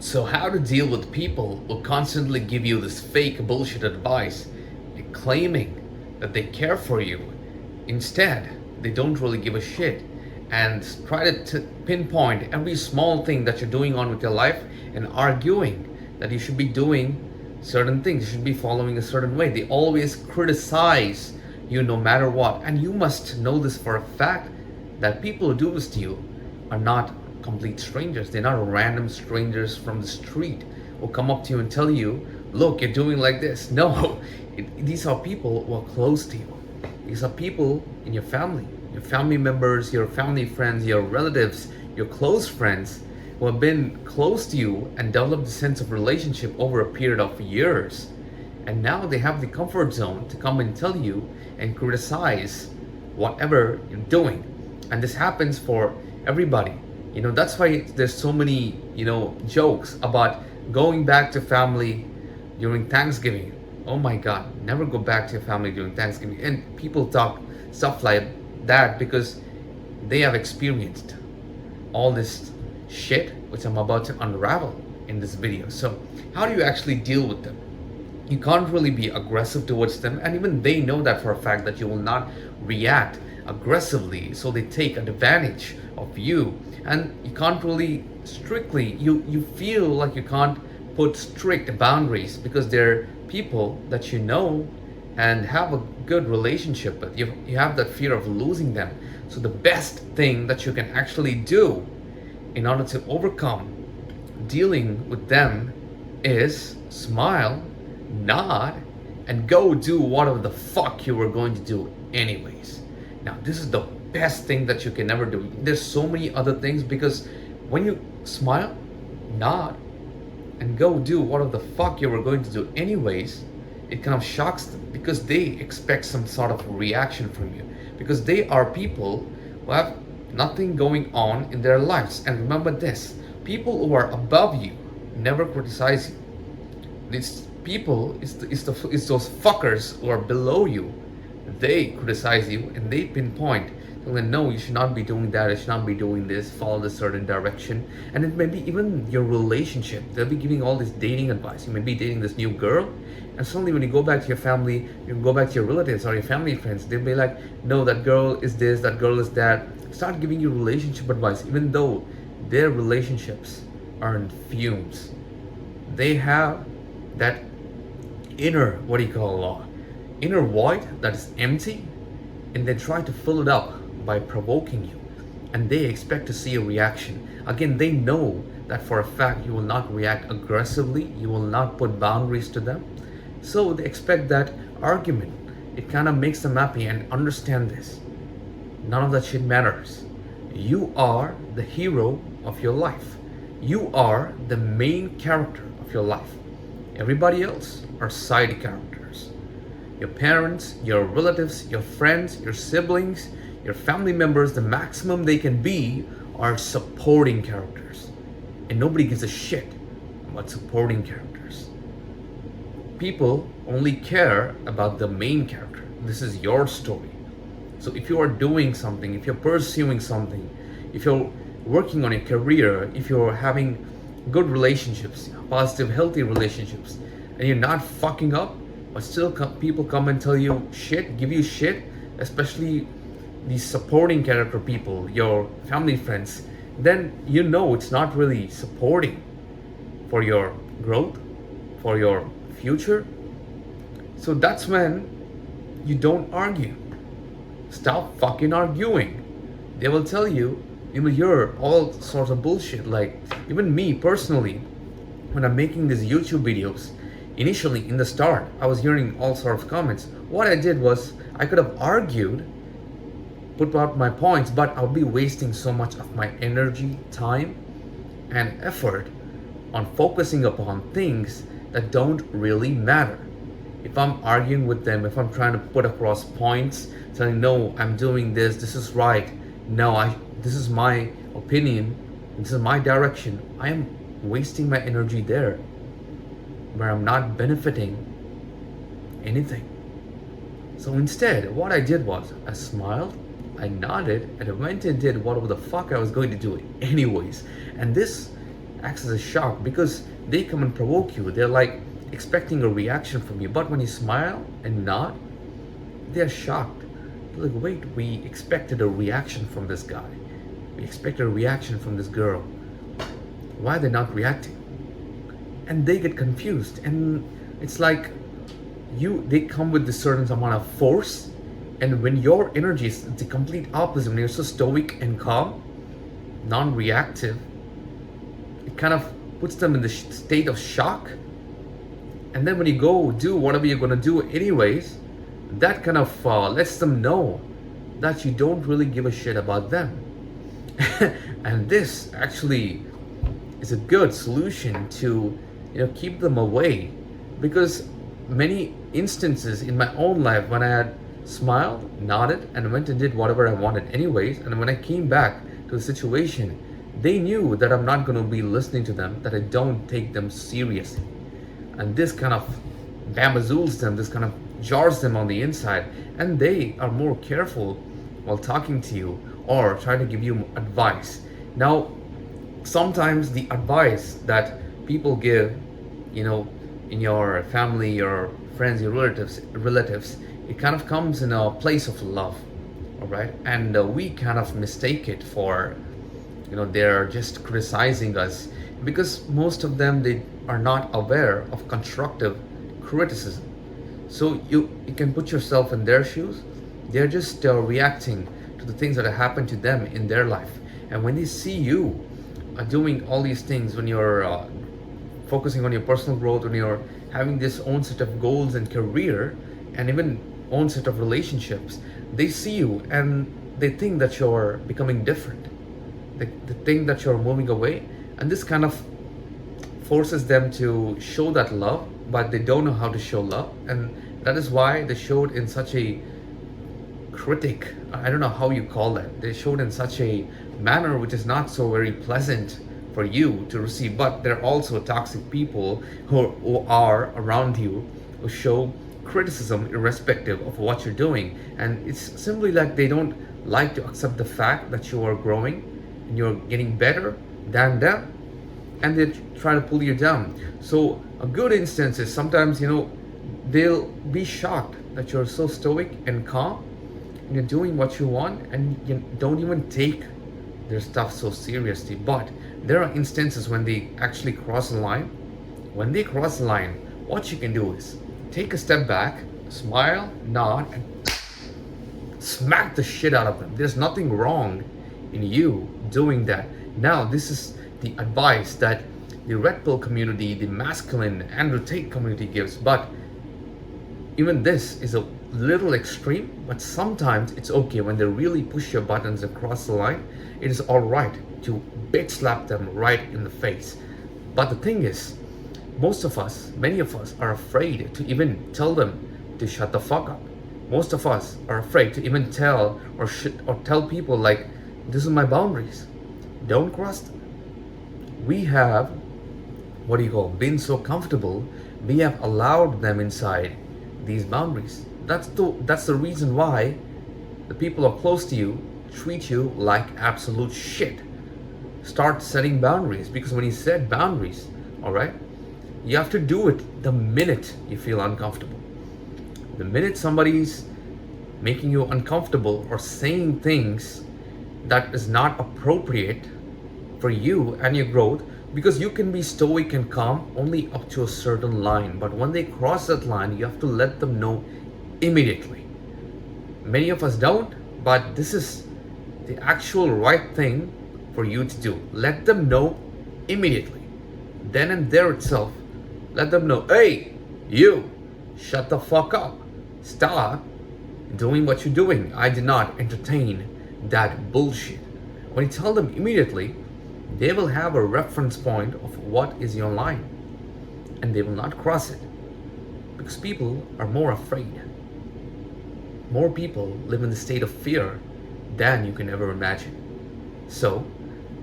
So, how to deal with people who constantly give you this fake bullshit advice, claiming that they care for you. Instead, they don't really give a shit and try to pinpoint every small thing that you're doing on with your life and arguing that you should be doing certain things, you should be following a certain way. They always criticize you no matter what. And you must know this for a fact that people who do this to you are not complete strangers. They're not random strangers from the street who come up to you and tell you, look, you're doing like this. No, these are people who are close to you. These are people in your family members, your family friends, your relatives, your close friends who have been close to you and developed a sense of relationship over a period of years. And now they have the comfort zone to come and tell you and criticize whatever you're doing. And this happens for everybody. That's why there's so many, jokes about going back to family during Thanksgiving. Oh my God, never go back to your family during Thanksgiving. And people talk stuff like that because they have experienced all this shit, which I'm about to unravel in this video. So, how do you actually deal with them? You can't really be aggressive towards them, and even they know that for a fact that you will not react aggressively, so they take advantage of you. And you can't really strictly, you feel like you can't put strict boundaries because they're people that you know and have a good relationship with. You have that fear of losing them. So the best thing that you can actually do in order to overcome dealing with them is smile, nod, and go do whatever the fuck you were going to do anyways. Now, this is the best thing that you can ever do. There's so many other things, because when you smile, nod, and go do whatever the fuck you were going to do anyways, it kind of shocks them because they expect some sort of reaction from you, because they are people who have nothing going on in their lives. And remember this, people who are above you never criticize you. These people is those fuckers who are below you. They criticize you and they pinpoint, saying, no, you should not be doing that, you should not be doing this, follow this certain direction. And it may be even your relationship. They'll be giving all this dating advice. You may be dating this new girl, and suddenly when you go back to your family, you go back to your relatives or your family friends, they'll be like, no, that girl is this, that girl is that. Start giving you relationship advice, even though their relationships are in fumes. They have that inner, inner void that is empty, and they try to fill it up by provoking you, and they expect to see a reaction. Again, they know that for a fact you will not react aggressively, you will not put boundaries to them, so they expect that argument. It kind of makes them happy. And understand this, none of that shit matters. You are the hero of your life. You are the main character of your life. Everybody else are side characters. Your parents, your relatives, your friends, your siblings, your family members, the maximum they can be are supporting characters. And nobody gives a shit about supporting characters. People only care about the main character. This is your story. So if you are doing something, if you're pursuing something, if you're working on a career, if you're having good relationships, positive, healthy relationships, and you're not fucking up, but still people come and tell you shit, give you shit, especially these supporting character people, your family friends, then you know it's not really supporting for your growth, for your future. So that's when you don't argue. Stop fucking arguing. They will tell you, you will hear all sorts of bullshit. Like, even me personally, when I'm making these YouTube videos, initially in the start, I was hearing all sorts of comments. What I did was, I could have argued, put out my points, but I'll be wasting so much of my energy, time, and effort on focusing upon things that don't really matter. If I'm arguing with them, if I'm trying to put across points, saying, no, I'm doing this, this is right, no, this is my opinion, this is my direction, I am wasting my energy there, where I'm not benefiting anything. So instead, what I did was, I smiled, I nodded, and I went and did whatever the fuck I was going to do anyways. And this acts as a shock because they come and provoke you. They're like expecting a reaction from you. But when you smile and nod, they're shocked. They're like, wait, we expected a reaction from this guy. We expected a reaction from this girl. Why are they not reacting? And they get confused. And it's like they come with this certain amount of force. And when your energy is the complete opposite, when you're so stoic and calm, non-reactive, it kind of puts them in the state of shock. And then when you go do whatever you're going to do anyways, that kind of lets them know that you don't really give a shit about them. And this actually is a good solution to keep them away, because many instances in my own life when I had smiled, nodded, and went and did whatever I wanted anyways, and when I came back to the situation, they knew that I'm not going to be listening to them, that I don't take them seriously. And this kind of bamboozles them, this kind of jars them on the inside, and they are more careful while talking to you or trying to give you advice. Now, sometimes the advice that people give, in your family, your friends, your relatives, it kind of comes in a place of love, all right? And we kind of mistake it for, they're just criticizing us, because most of them, they are not aware of constructive criticism. So you can put yourself in their shoes. They're just reacting to the things that have happened to them in their life. And when they see you doing all these things, when you're focusing on your personal growth, when you're having this own set of goals and career, and even own set of relationships, they see you and they think that you're becoming different. They think that you're moving away, and this kind of forces them to show that love, but they don't know how to show love. And that is why they showed in such a I don't know how you call that. They showed in such a manner which is not so very pleasant for you to receive. But there are also toxic people who are around you, who show criticism irrespective of what you're doing. And it's simply like they don't like to accept the fact that you are growing and you're getting better than them, and they try to pull you down. So a good instance is sometimes, they'll be shocked that you're so stoic and calm and you're doing what you want, and you don't even take their stuff so seriously. But there are instances when they actually cross the line. When they cross the line, what you can do is take a step back, smile, nod, and smack the shit out of them. There's nothing wrong in you doing that. Now, this is the advice that the Red Pill community, the masculine Andrew Tate community gives. But even this is a little extreme, but sometimes it's okay when they really push your buttons across the line. It is all right to bitch slap them right in the face. But the thing is, many of us are afraid to even tell them to shut the fuck up. Most of us are afraid to even tell or tell people, like, this is my boundaries, don't cross them. We have, been so comfortable, we have allowed them inside these boundaries. That's the reason why the people who are close to you treat you like absolute shit. Start setting boundaries, because when you set boundaries, all right, you have to do it the minute you feel uncomfortable. The minute somebody's making you uncomfortable or saying things that is not appropriate for you and your growth, because you can be stoic and calm only up to a certain line, but when they cross that line, you have to let them know immediately. Many of us don't, but this is the actual right thing for you to do. Let them know immediately. Then and there itself, let them know, hey, you, shut the fuck up. Stop doing what you're doing. I did not entertain that bullshit. When you tell them immediately, they will have a reference point of what is your line, and they will not cross it, because people are more afraid. More people live in the state of fear than you can ever imagine. So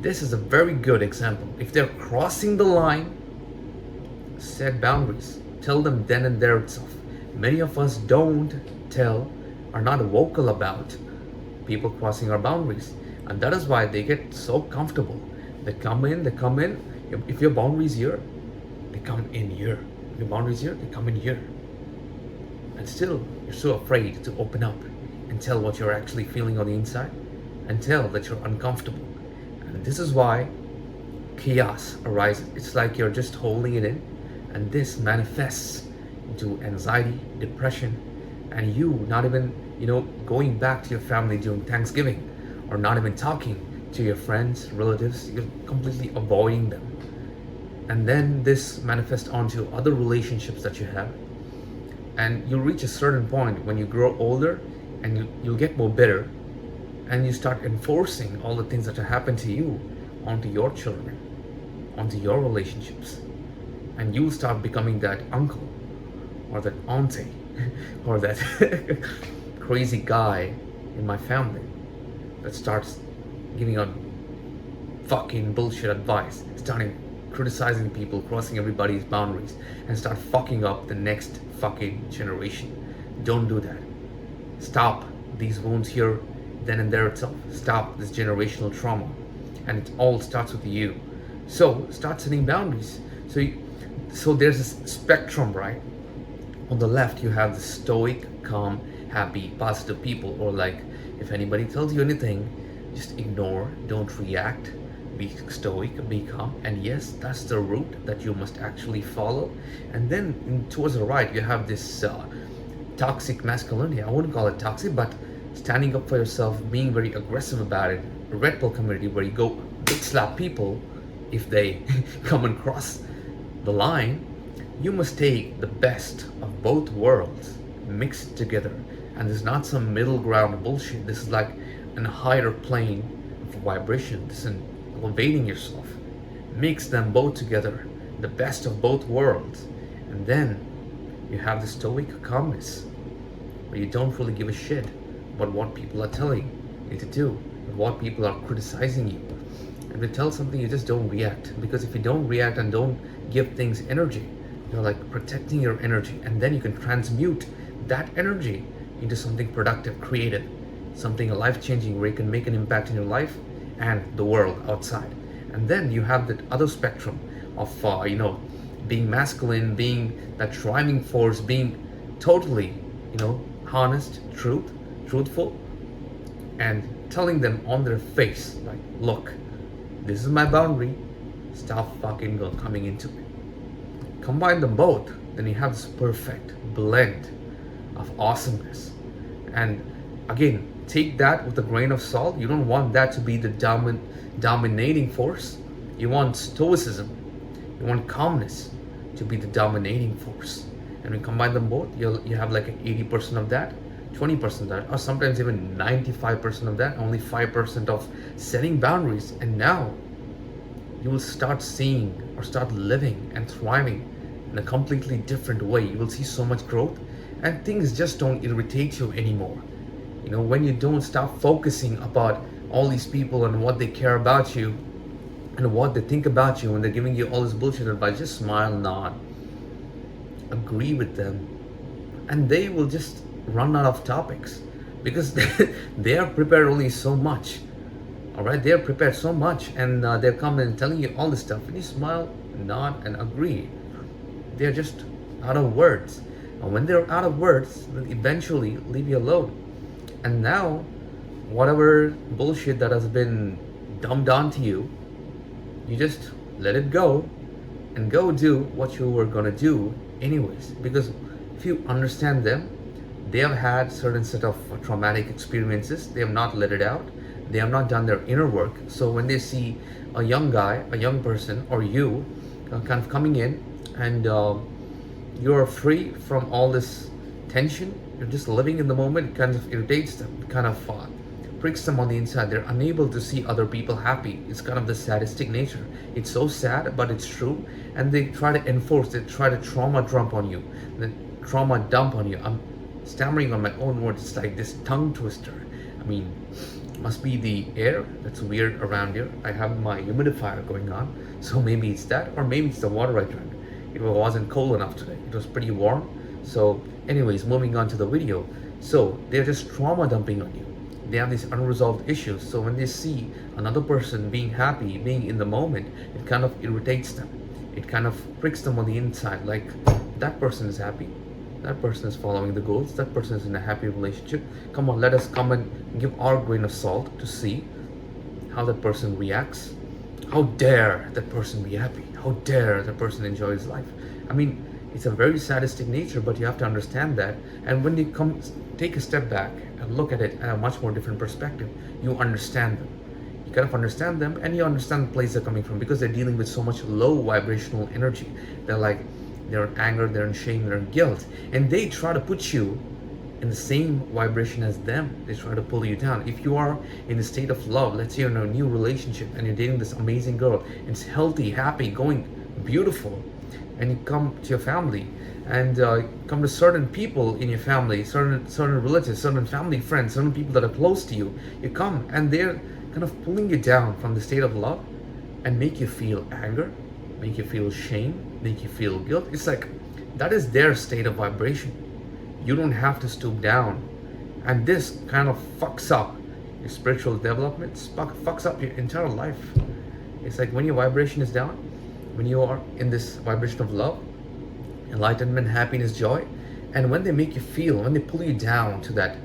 this is a very good example. If they're crossing the line, set boundaries. Tell them then and there itself. Many of us don't tell, are not vocal about people crossing our boundaries, and that is why they get so comfortable. They come in, If your boundaries here, they come in here. If your boundaries here, they come in here. And still, you're so afraid to open up and tell what you're actually feeling on the inside and tell that you're uncomfortable. And this is why chaos arises. It's like you're just holding it in, and this manifests into anxiety, depression, and you not even, going back to your family during Thanksgiving, or not even talking to your friends, relatives. You're completely avoiding them. And then this manifests onto other relationships that you have. And you'll reach a certain point when you grow older, and you'll get more bitter, and you start enforcing all the things that have happened to you onto your children, onto your relationships. And you'll start becoming that uncle or that auntie or that crazy guy in my family that starts giving out fucking bullshit advice, starting criticizing people, crossing everybody's boundaries, and start fucking up the next fucking generation. Don't do that. Stop these wounds here, then and there itself. Stop this generational trauma. And it all starts with you. So start setting boundaries. So there's this spectrum, right? On the left, you have the stoic, calm, happy, positive people, or like, if anybody tells you anything, just ignore, don't react, be stoic, be calm. And yes, that's the route that you must actually follow. And then towards the right, you have this toxic masculinity. I wouldn't call it toxic, but standing up for yourself, being very aggressive about it. A red pill community where you go big slap people if they come and cross the line. You must take the best of both worlds mixed together. And there's not some middle ground bullshit. This is like in a higher plane of vibration. This is elevating yourself. Mix them both together, the best of both worlds. And then you have the stoic calmness, where you don't really give a shit about what people are telling you to do, what people are criticizing you. If they tell something, you just don't react. Because if you don't react and don't give things energy, you're like protecting your energy, and then you can transmute that energy into something productive, creative, something life-changing, where you can make an impact in your life and the world outside. And then you have that other spectrum of being masculine, being that driving force, being totally honest, truthful, and telling them on their face, like, look, this is my boundary, stop fucking coming into it. Combine them both, then you have this perfect blend of awesomeness. And again, take that with a grain of salt. You don't want that to be the dominating force. You want stoicism, you want calmness to be the dominating force. And when you combine them both, you have like 80% of that, 20% of that, or sometimes even 95% of that, only 5% of setting boundaries. And now you will start seeing or start living and thriving in a completely different way. You will see so much growth, and things just don't irritate you anymore. When you don't stop focusing about all these people and what they care about you and what they think about you, and they're giving you all this bullshit advice, just smile, nod, agree with them, and they will just run out of topics because they are prepared only so much. All right, they are prepared so much, and they're coming and telling you all this stuff, and you smile, nod, and agree. They're just out of words, and when they're out of words, they'll eventually leave you alone. And now, whatever bullshit that has been dumbed onto you, you just let it go and go do what you were gonna do anyways. Because if you understand them, they have had certain set of traumatic experiences. They have not let it out. They have not done their inner work. So when they see a young guy, a young person, or you kind of coming in, and you're free from all this tension, you're just living in the moment, it kind of irritates them, it kind of pricks them on the inside. They're unable to see other people happy. It's kind of the sadistic nature. It's so sad, but it's true. And they try to enforce, they try to trauma dump on you. I'm stammering on my own words. It's like this tongue twister. I mean, must be the air that's weird around here. I have my humidifier going on, so maybe it's that, or maybe it's the water I drank. It wasn't cold enough today. It was pretty warm. So anyways, moving on to the video. So they're just trauma dumping on you. They have these unresolved issues. So when they see another person being happy, being in the moment, it kind of irritates them. It kind of pricks them on the inside. Like, that person is happy. That person is following the goals. That person is in a happy relationship. Come on, let us come and give our grain of salt to see how that person reacts. How dare that person be happy? How dare that person enjoy his life? I mean, it's a very sadistic nature, but you have to understand that. And when you come, take a step back and look at it at a much more different perspective, you understand them. You kind of understand them, and you understand the place they're coming from, because they're dealing with so much low vibrational energy. They're in anger, they're in shame, they're in guilt, and they try to put you in the same vibration as them. They try to pull you down. If you are in a state of love, let's say you're in a new relationship and you're dating this amazing girl, it's healthy, happy, going beautiful, and you come to your family and come to certain people in your family, certain relatives, certain family friends, certain people that are close to you, you come and they're kind of pulling you down from the state of love and make you feel anger, make you feel shame, make you feel guilt. It's like, that is their state of vibration. You don't have to stoop down. And this kind of fucks up your spiritual development, fucks up your entire life. It's like when your vibration is down, when you are in this vibration of love, enlightenment, happiness, joy, and when they make you feel, when they pull you down to that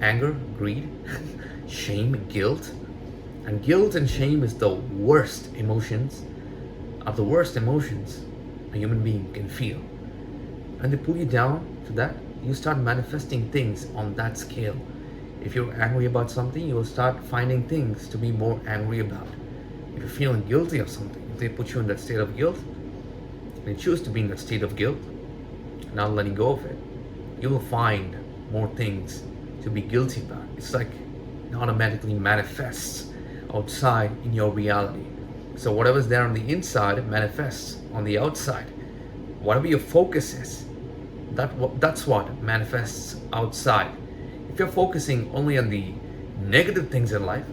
anger, greed, shame, guilt, and guilt and shame is the worst emotions of the worst emotions a human being can feel. And they pull you down to that, you start manifesting things on that scale. If you're angry about something, you will start finding things to be more angry about. If you're feeling guilty of something, if they put you in that state of guilt, and you choose to be in that state of guilt, not letting go of it, you will find more things to be guilty about. It's like it automatically manifests outside in your reality. So whatever's there on the inside manifests on the outside. Whatever your focus is, that's what manifests outside. If you're focusing only on the negative things in life,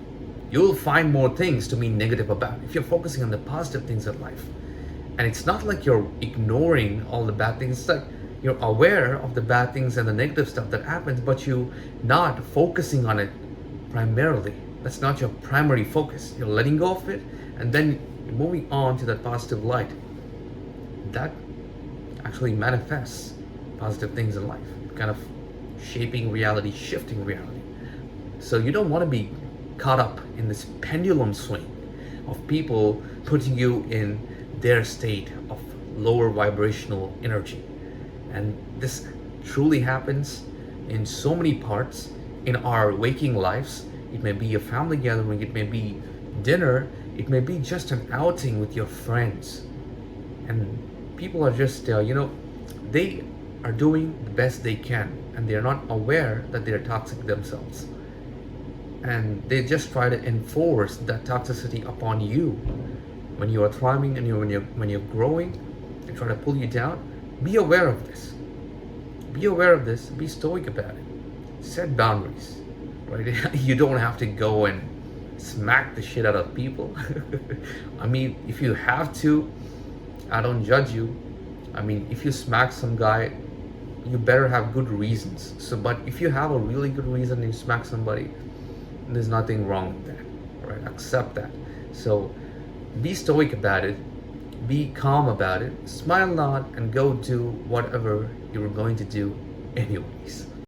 you'll find more things to be negative about. If you're focusing on the positive things in life, and it's not like you're ignoring all the bad things, it's like you're aware of the bad things and the negative stuff that happens, but you're not focusing on it primarily. That's not your primary focus. You're letting go of it, and then you're moving on to that positive light. That actually manifests positive things in life, kind of shaping reality, shifting reality. So you don't want to be caught up in this pendulum swing of people putting you in their state of lower vibrational energy. And this truly happens in so many parts in our waking lives. It may be a family gathering, it may be dinner, it may be just an outing with your friends. And people are just, they are doing the best they can, and they're not aware that they're toxic themselves. And they just try to enforce that toxicity upon you. When you are thriving and when you're growing, they try to pull you down. Be aware of this. Be aware of this. Be stoic about it. Set boundaries, right? You don't have to go and smack the shit out of people. I mean, if you have to, I don't judge you. I mean, if you smack some guy, you better have good reasons. So, but if you have a really good reason and you smack somebody, there's nothing wrong with that, right? Accept that. So be stoic about it, be calm about it, smile, nod, and go do whatever you were going to do anyways.